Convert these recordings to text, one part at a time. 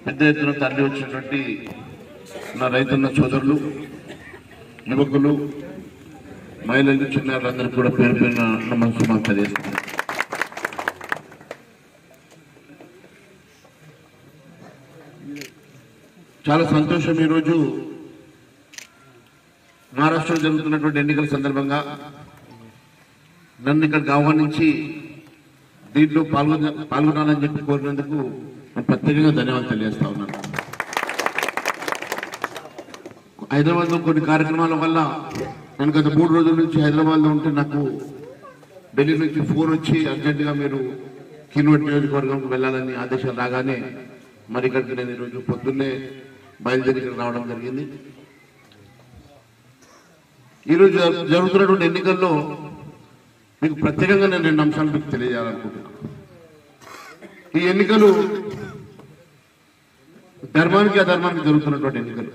పెద్ద ఎత్తున తరలి వచ్చినటువంటి నా రైతన్న సోదరులు, యువకులు, మహిళలు, చిన్నారులందరూ కూడా పేరు పేరున నమస్కారం తెలియజేస్తున్నారు. చాలా సంతోషం. ఈరోజు మహారాష్ట్రలో జరుగుతున్నటువంటి ఎన్నికల సందర్భంగా నన్ను ఇక్కడికి ఆహ్వానించి దీంట్లో పాల్గొనాలని చెప్పి కోరినందుకు ప్రత్యేకంగా ధన్యవాదాలు తెలియజేస్తా ఉన్నాను. హైదరాబాద్లో కొన్ని కార్యక్రమాల వల్ల నేను గత 3 రోజుల నుంచి హైదరాబాద్లో ఉంటే నాకు ఢిల్లీ నుంచి ఫోన్ వచ్చి అర్జెంటుగా మీరు కిన్వట్ నియోజకవర్గంకి వెళ్ళాలని ఆదేశాలు రాగానే మరి ఇక్కడికి నేను ఈరోజు పొద్దున్నే బయలుదేరి ఇక్కడ రావడం జరిగింది. ఈరోజు జరుగుతున్నటువంటి ఎన్నికల్లో మీకు ప్రత్యేకంగా నేను 2 అంశాలు మీకు తెలియజేయాలనుకుంటున్నాను. ఈ ఎన్నికలు ధర్మానికి అధర్మానికి జరుగుతున్నటువంటి ఎన్నికలు.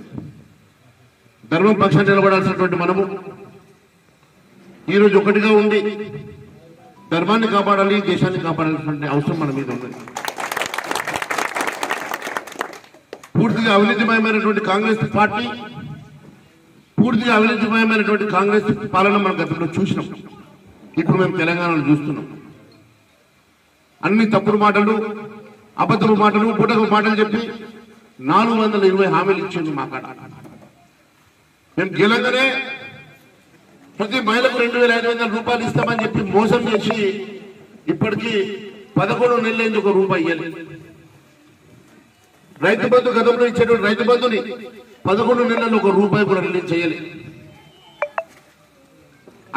ధర్మం పక్షాన్ని నిలబడాల్సినటువంటి మనము ఈరోజు ఒకటిగా ఉండి ధర్మాన్ని కాపాడాలి, దేశాన్ని కాపాడాల్సినటువంటి అవసరం మన మీద ఉంది. పూర్తిగా అవినీతిమయమైనటువంటి కాంగ్రెస్ పార్టీ, పూర్తిగా అవినీతిమయమైనటువంటి కాంగ్రెస్ పాలన మనం గతంలో చూసినాం. ఇప్పుడు మేము తెలంగాణలో చూస్తున్నాం. అన్ని తప్పుడు మాటలు, అబద్ధపు మాటలు, పుటకు మాటలు చెప్పి 420 హామీలు ఇచ్చింది మా కాడ. మేము గెలగానే ప్రతి మహిళకు 2500 రూపాయలు ఇస్తామని చెప్పి మోసం చేసి ఇప్పటికీ 11 నెలలైంది, ₹1 ఇవ్వాలి. రైతు బంధు గతంలో ఇచ్చేటువంటి రైతు బంధుని 11 నెలల్లో ₹1 కూడా రిలీజ్ చేయాలి.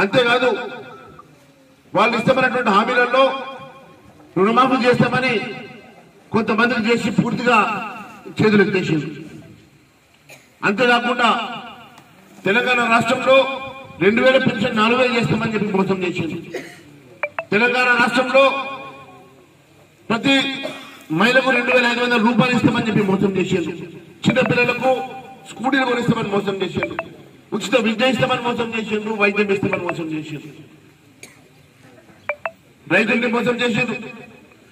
అంతేకాదు వాళ్ళు ఇష్టమైనటువంటి హామీలలో రుణమాఫీ చేస్తామని కొంతమందికి చేసి పూర్తిగా చేతులు ఎత్తేసింది. అంతేకాకుండా తెలంగాణ రాష్ట్రంలో 2000 పెన్షన్ 4000 చేస్తామని చెప్పి మోసం చేసింది. తెలంగాణ రాష్ట్రంలో ప్రతి మహిళకు 2500 రూపాయలు ఇస్తామని చెప్పి మోసం చేసింది. చిన్నపిల్లలకు స్కూటీలు కొనిస్తామని మోసం చేసింది. ఉచిత విద్య ఇస్తామని మోసం చేసిండు, వైద్యం ఇస్తామని మోసం చేసిండు, రైతుల్ని మోసం చేసిండు.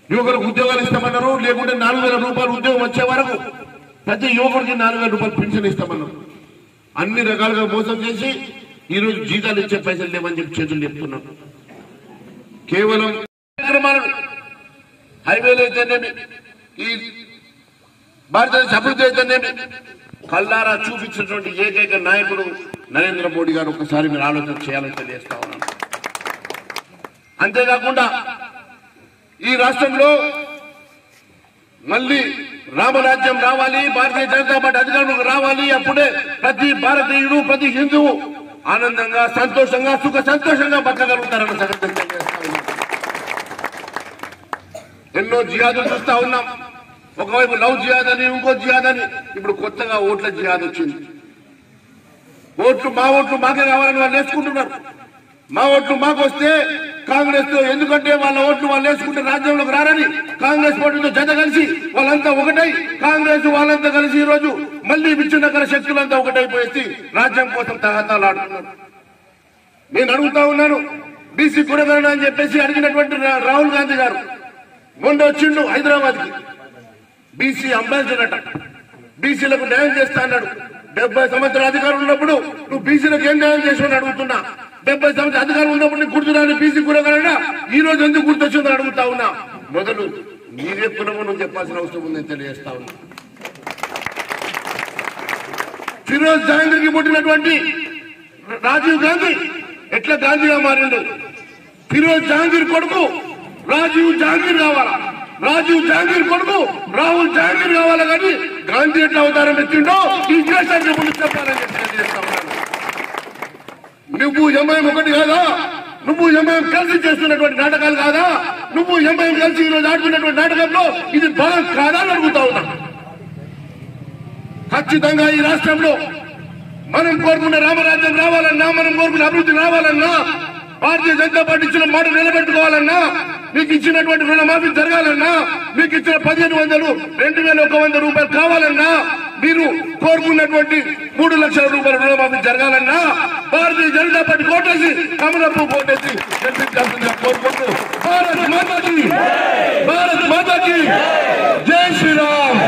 యువకులకు ఉద్యోగాలు ఇస్తామన్నారు, లేకుంటే 4000 రూపాయలు ఉద్యోగం వచ్చే వరకు ప్రతి యువకుడికి 4000 రూపాయలు పెన్షన్ ఇస్తామన్నారు. అన్ని రకాలుగా మోసం చేసి ఈరోజు జీతాలు ఇచ్చే పైసలు లేవని చెప్పి చేతులు చెప్తున్నారు. కేవలం కార్యక్రమాలను హైవేలు అయితేనేమి, ఈ భారతదేశ అభివృద్ధి అయితేనేమి కళ్ళారా చూపించినటువంటి ఏకైక నాయకుడు నరేంద్ర మోడీ గారు. ఒక్కసారి మీరు ఆలోచన చేయాలని తెలియజేస్తా ఉన్నాను. అంతేకాకుండా ఈ రాష్ట్రంలో మళ్ళీ రామరాజ్యం రావాలి, భారతీయ జనతా పార్టీ అధికారంలోకి రావాలి. అప్పుడే ప్రతి భారతీయుడు, ప్రతి హిందువు ఆనందంగా, సంతోషంగా, సంతోషంగా బతకగలుగుతారన్న సంగతి తెలియజేస్తా ఉన్నాం. ఎన్నో జిహాదులు చూస్తా ఉన్నాం. ఒకవైపు లవ్ జిహాద్ అని, ఇంకో జిహాద్ అని, ఇప్పుడు కొత్తగా ఓట్ల జిహాద్ వచ్చింది. మా ఓట్లు మాకే కావాలని వాళ్ళు వేసుకుంటున్నారు. మా ఓట్లు మాకు వస్తే కాంగ్రెస్ తో, ఎందుకంటే వాళ్ళ ఓట్లు వాళ్ళు వేసుకుంటే రాజ్యంలోకి రారని కాంగ్రెస్ పార్టీతో జత కలిసి వాళ్ళంతా ఒకటై, కాంగ్రెస్ వాళ్ళంతా కలిసి ఈ రోజు మళ్లీ విచ్ఛిన్నకర శక్తులంతా ఒకటైపోయేసి రాజ్యం కోసం తహతాలాడుతున్నారు. నేను అడుగుతా ఉన్నాను, బీసీ కులగణన అని చెప్పేసి అడిగినటువంటి రాహుల్ గాంధీ గారు మొన్న వచ్చిండు హైదరాబాద్ కి. బీసీ అంబాసిడర్ అట, బీసీలకు న్యాయం చేస్తా అన్నాడు. 70 సంవత్సరాల అధికారం ఉన్నప్పుడు నువ్వు బీసీలకు ఏం న్యాయం చేసావు అడుగుతున్నా. 70 సంవత్సరాల అధికారం ఉన్నప్పుడు నీకు గుర్తురాని బీసీ కులగణన ఈ రోజు ఎందుకు గుర్తొచ్చిందని అడుగుతా ఉన్నా. మొదలు మీరే కులమో నువ్వు చెప్పాల్సిన అవసరం ఉందని తెలియజేస్తా ఉన్నా. ఫిరోజ్ జహాంగీర్ కి పుట్టినటువంటి రాజీవ్ గాంధీ ఎట్లా గాంధీగా మారిండు. ఫిరోజ్ జహాంగీర్ కొడుకు రాజీవ్ జహాంగీర్ కావాలా, రాజీవ్ జహాంగీర్ కొడుకు రాహుల్ జహాంగీర్ కావాలా, కానీ గాంధీ ఎట్లా అవతారం ఎత్తిండో ఈ దేశానికి ముందు చెప్పాలని చెప్పి చేస్తా ఉన్నాను. నువ్వు ఎంఐఎం ఒకటి కాదా, నువ్వు ఎంఐఎం కలిసి చేస్తున్నటువంటి నాటకాలు కాదా, నువ్వు ఎంఐఎం కలిసి ఈరోజు ఆడుతున్నటువంటి నాటకంలో ఇది బాగా కాదా అని అడుగుతా ఉన్నా. ఖచ్చితంగా ఈ రాష్ట్రంలో మనం కోరుకున్న రామరాజ్యం రావాలన్నా, మనం కోరుకున్న అభివృద్ధి రావాలన్నా, భారతీయ జనతా పార్టీ ఇచ్చిన మాట నిలబెట్టుకోవాలన్నా, మీకు ఇచ్చినటువంటి రుణమాఫీ జరగాలన్నా, మీకు ఇచ్చిన 1500 2100 రూపాయలు కావాలన్నా, మీరు కోరుకున్నటువంటి 3 లక్షల రూపాయల రుణమాఫీ జరగాలన్నా భారతీయ జనతా పార్టీ కోటేసి కమలపు కోటేసి గెలిపించాల్సిందిగా కోరుకుంటూ భారత్ మాతాకి జై శ్రీరామ్.